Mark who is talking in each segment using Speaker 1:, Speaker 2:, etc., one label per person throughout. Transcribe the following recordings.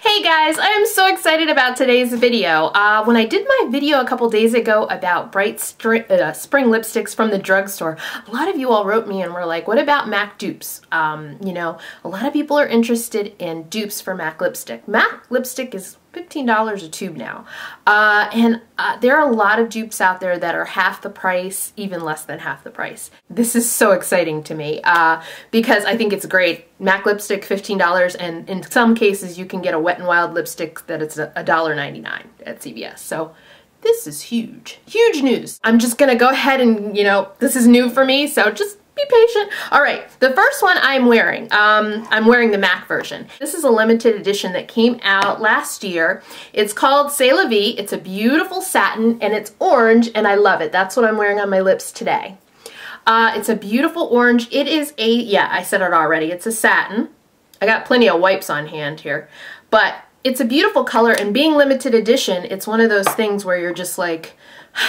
Speaker 1: Hey guys, I am so excited about today's video. When I did my video a couple days ago about bright spring lipsticks from the drugstore, a lot of you all wrote me and were like, what about MAC dupes? You know, a lot of people are interested in dupes for MAC lipstick. MAC lipstick is $15 a tube now. There are a lot of dupes out there that are half the price, even less than half the price. This is so exciting to me because I think it's great. MAC lipstick, $15, and in some cases you can get a Wet n Wild lipstick that it's $1.99 at CVS. So this is huge, huge news. I'm just gonna go ahead and, you know, this is new for me, so just be patient. All right, the first one I'm wearing the MAC version. This is a limited edition that came out last year. It's called C'est La Vie. It's a beautiful satin and it's orange and I love it. That's what I'm wearing on my lips today. It's a beautiful orange. It is a, yeah, I said it already. It's a satin. I got plenty of wipes on hand here, but it's a beautiful color, and being limited edition, it's one of those things where you're just like,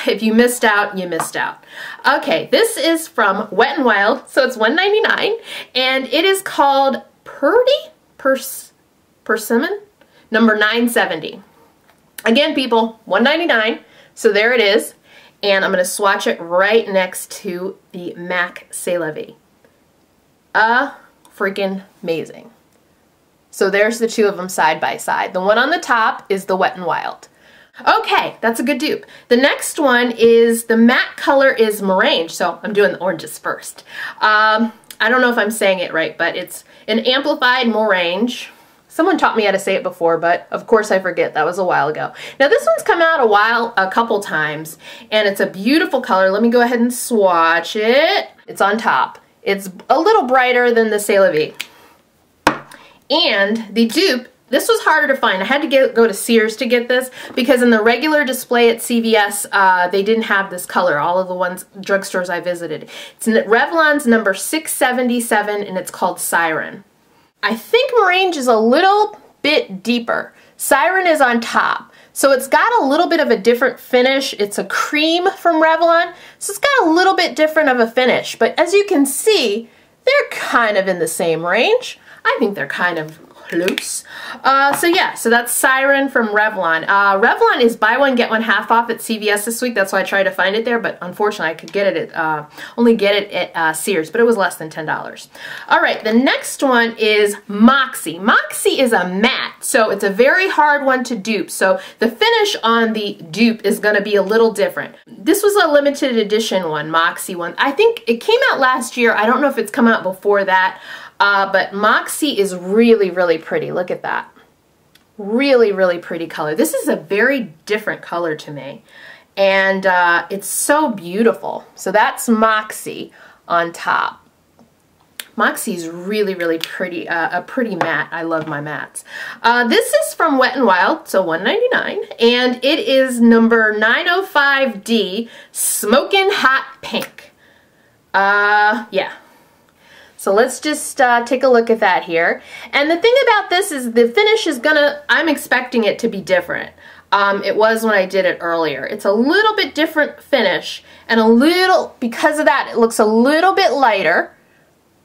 Speaker 1: if you missed out, you missed out. Okay, this is from Wet n Wild, so it's $1.99, and it is called Purty, Persimmon, number 970. Again, people, $1.99, so there it is, and I'm going to swatch it right next to the MAC C'est La Vie. Freaking amazing. So there's the two of them side by side. The one on the top is the Wet n Wild. Okay, that's a good dupe. The next one is, the matte color is Morange, so I'm doing the oranges first. I don't know if I'm saying it right, but it's an amplified Morange. Someone taught me how to say it before, but of course I forget. That was a while ago. Now this one's come out a couple times, and it's a beautiful color. Let me go ahead and swatch it. It's on top. It's a little brighter than the C'est La Vie. And the dupe, this was harder to find. I had to go to Sears to get this because in the regular display at CVS, they didn't have this color, all of the drugstores I visited. It's Revlon's number 677 and it's called Siren. I think Morange is a little bit deeper. Siren is on top. So it's got a little bit of a different finish. It's a cream from Revlon, so it's got a little bit different of a finish. But as you can see, they're kind of in the same range. I think they're kind of close. So yeah, so that's Siren from Revlon. Revlon is buy one, get one half off at CVS this week. That's why I tried to find it there, but unfortunately I could get it at, only get it at Sears, but it was less than $10. All right, the next one is Moxie. Moxie is a matte, so it's a very hard one to dupe. So the finish on the dupe is gonna be a little different. This was a limited edition one, Moxie one. I think it came out last year. I don't know if it's come out before that. But Moxie is really, really pretty. Look at that. Really, really pretty color. This is a very different color to me. And it's so beautiful. So that's Moxie on top. Moxie is really, really pretty, a pretty matte. I love my mattes. This is from Wet n Wild, so $1.99. And it is number 905D, Smokin' Hot Pink. Yeah. So let's just take a look at that here. And the thing about this is the finish is I'm expecting it to be different. It was when I did it earlier. It's a little bit different finish, and because of that, it looks a little bit lighter.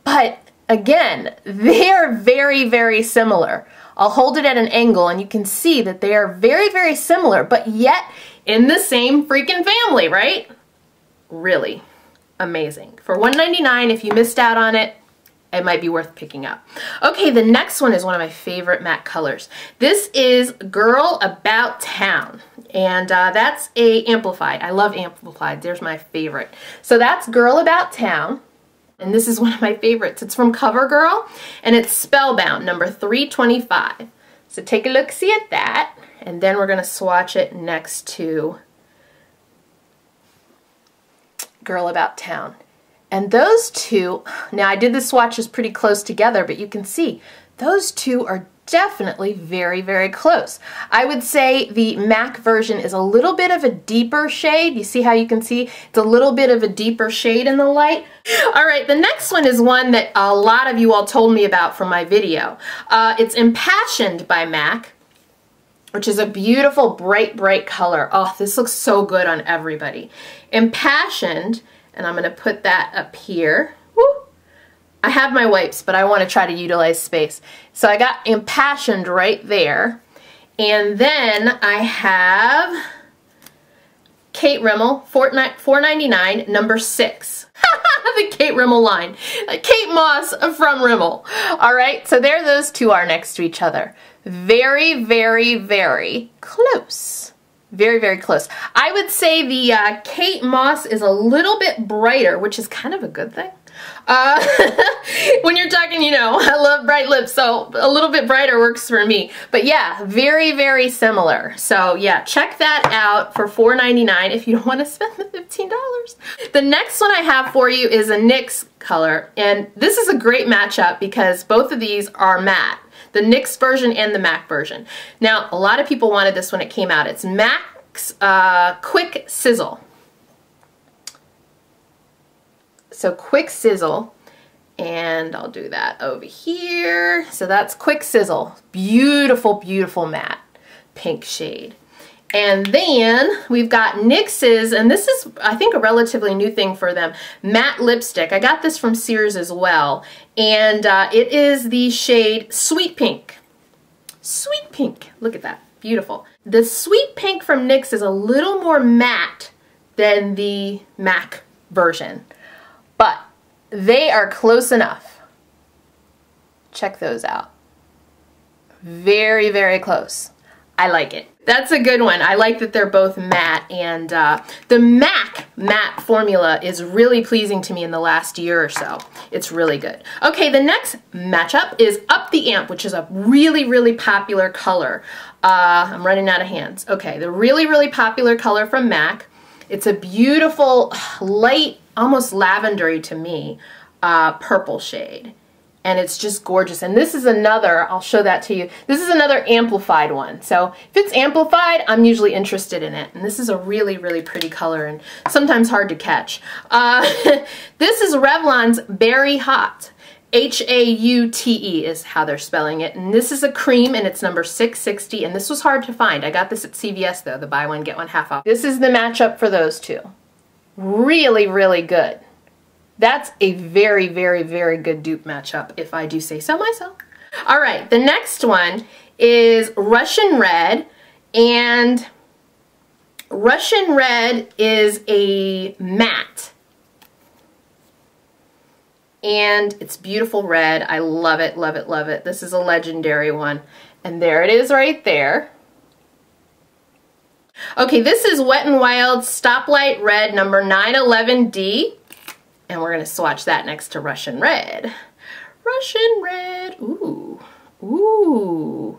Speaker 1: But again, they are very, very similar. I'll hold it at an angle and you can see that they are very, very similar, but yet in the same freaking family, right? Really amazing. For $1.99, if you missed out on it, it might be worth picking up. Okay, the next one is one of my favorite matte colors. This is Girl About Town, and that's a amplified. I love amplified. There's my favorite. So that's Girl About Town, and this is one of my favorites. It's from Covergirl, and it's Spellbound, number 325. So take a look-see at that, and then we're going to swatch it next to Girl About Town. And those two, now I did the swatches pretty close together, but you can see those two are definitely very, very close. I would say the MAC version is a little bit of a deeper shade. You see how you can see it's a little bit of a deeper shade in the light? All right, the next one is one that a lot of you all told me about from my video. It's Impassioned by MAC, which is a beautiful bright, bright color. Oh, this looks so good on everybody. Impassioned, and I'm going to put that up here. Woo. I have my wipes, but I want to try to utilize space. So I got Impassioned right there. And then I have Kate Rimmel, $4.99, number 6. The Kate Rimmel line. Kate Moss from Rimmel. All right, so there those two are next to each other. Very, very, very close. Very, very close. I would say the Kate Moss is a little bit brighter, which is kind of a good thing. When you're talking, you know, I love bright lips, so a little bit brighter works for me. But yeah, very, very similar. So yeah, check that out for $4.99 if you don't want to spend the $15. The next one I have for you is a NYX color, and this is a great matchup because both of these are matte. The NYX version and the MAC version. Now, a lot of people wanted this when it came out. It's MAC's Quick Sizzle. So Quick Sizzle, and I'll do that over here. So that's Quick Sizzle. Beautiful, beautiful matte pink shade. And then we've got NYX's, and this is, I think, a relatively new thing for them, matte lipstick. I got this from Sears as well, and it is the shade Sweet Pink. Sweet Pink, look at that, beautiful. The Sweet Pink from NYX is a little more matte than the MAC version, but they are close enough. Check those out. Very, very close. I like it. That's a good one. I like that they're both matte, and the MAC matte formula is really pleasing to me in the last year or so. It's really good. Okay, the next matchup is Up the Amp, which is a really, really popular color. I'm running out of hands. Okay, the really, really popular color from MAC. It's a beautiful, light, almost lavendery to me, purple shade. And it's just gorgeous. And this is another, I'll show that to you. This is another amplified one. So if it's amplified, I'm usually interested in it. And this is a really, really pretty color and sometimes hard to catch. This is Revlon's Berry Haute. H-A-U-T-E is how they're spelling it. And this is a cream, and it's number 660. And this was hard to find. I got this at CVS though, the buy one, get one half off. This is the matchup for those two. Really, really good. That's a very, very, very good dupe matchup, if I do say so myself. All right, the next one is Russian Red, and Russian Red is a matte. And it's beautiful red. I love it, love it, love it. This is a legendary one. And there it is right there. Okay, this is Wet n Wild Stoplight Red, number 911D. And we're going to swatch that next to Russian Red. Russian Red. Ooh. Ooh.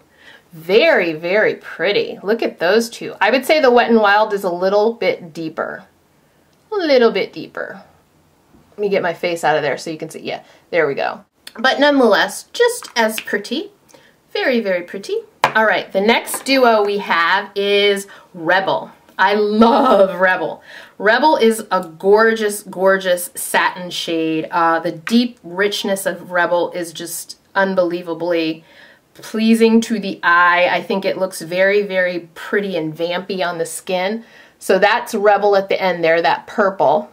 Speaker 1: Very, very pretty. Look at those two. I would say the Wet n Wild is a little bit deeper. A little bit deeper. Let me get my face out of there so you can see. Yeah, there we go. But nonetheless, just as pretty. Very, very pretty. All right, the next duo we have is Rebel. I love Rebel. Rebel is a gorgeous, gorgeous satin shade. The deep richness of Rebel is just unbelievably pleasing to the eye. I think it looks very, very pretty and vampy on the skin. So that's Rebel at the end there, that purple.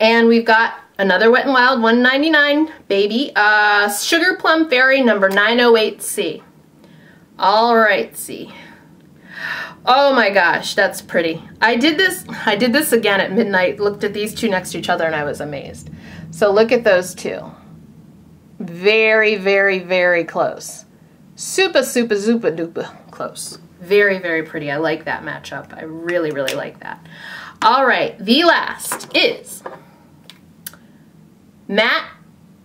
Speaker 1: And we've got another Wet n Wild, $1.99, baby. Sugar Plum Fairy, number 908C. All right, see. Oh my gosh, that's pretty. I did this again at midnight, looked at these two next to each other, and I was amazed. So look at those two. Very, very, very close. Super, super, super duper close. Very, very pretty. I like that matchup. I really, really like that. All right, the last is matte.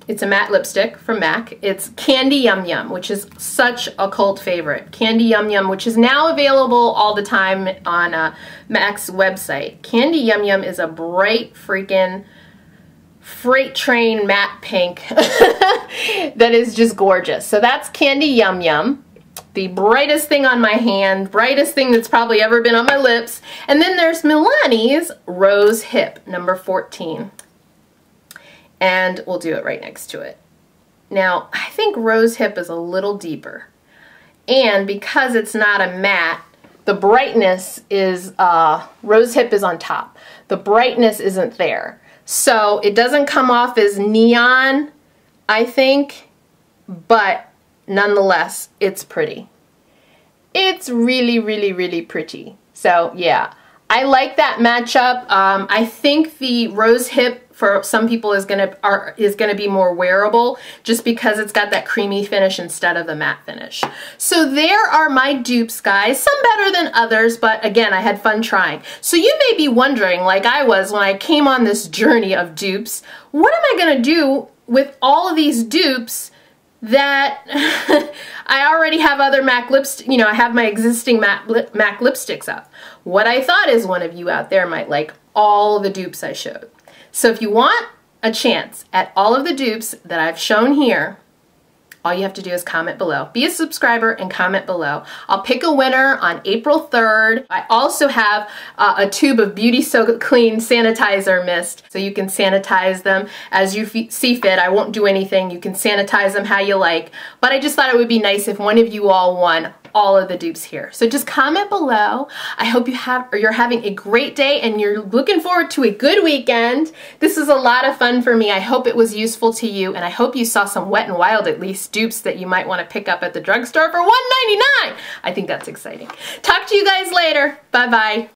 Speaker 1: It's a matte lipstick from MAC. It's Candy Yum Yum, which is such a cult favorite. Candy Yum Yum, which is now available all the time on MAC's website. Candy Yum Yum is a bright freaking freight train matte pink that is just gorgeous. So that's Candy Yum Yum. The brightest thing on my hand, brightest thing that's probably ever been on my lips. And then there's Milani's Rose Hip, number 14. And we'll do it right next to it. Now, I think Rose Hip is a little deeper. And because it's not a matte, the brightness is, Rose Hip is on top. The brightness isn't there. So it doesn't come off as neon, I think, but nonetheless, it's pretty. It's really, really, really pretty. So yeah, I like that matchup. I think the Rose Hip for some people is gonna be more wearable just because it's got that creamy finish instead of the matte finish. So there are my dupes, guys. Some better than others, but again, I had fun trying. So you may be wondering, like I was when I came on this journey of dupes, what am I gonna do with all of these dupes that I already have other MAC lipsticks, you know, I have my existing MAC lipsticks up. What I thought is one of you out there might like all the dupes I showed. So if you want a chance at all of the dupes that I've shown here, all you have to do is comment below. Be a subscriber and comment below. I'll pick a winner on April 3rd. I also have a tube of Beauty So Clean sanitizer mist, so you can sanitize them as you see fit. I won't do anything. You can sanitize them how you like, but I just thought it would be nice if one of you all won all of the dupes here. So just comment below. I hope you're having a great day and you're looking forward to a good weekend. This is a lot of fun for me. I hope it was useful to you, and I hope you saw some Wet n Wild at least dupes that you might want to pick up at the drugstore for $1.99. I think that's exciting. Talk to you guys later. Bye-bye.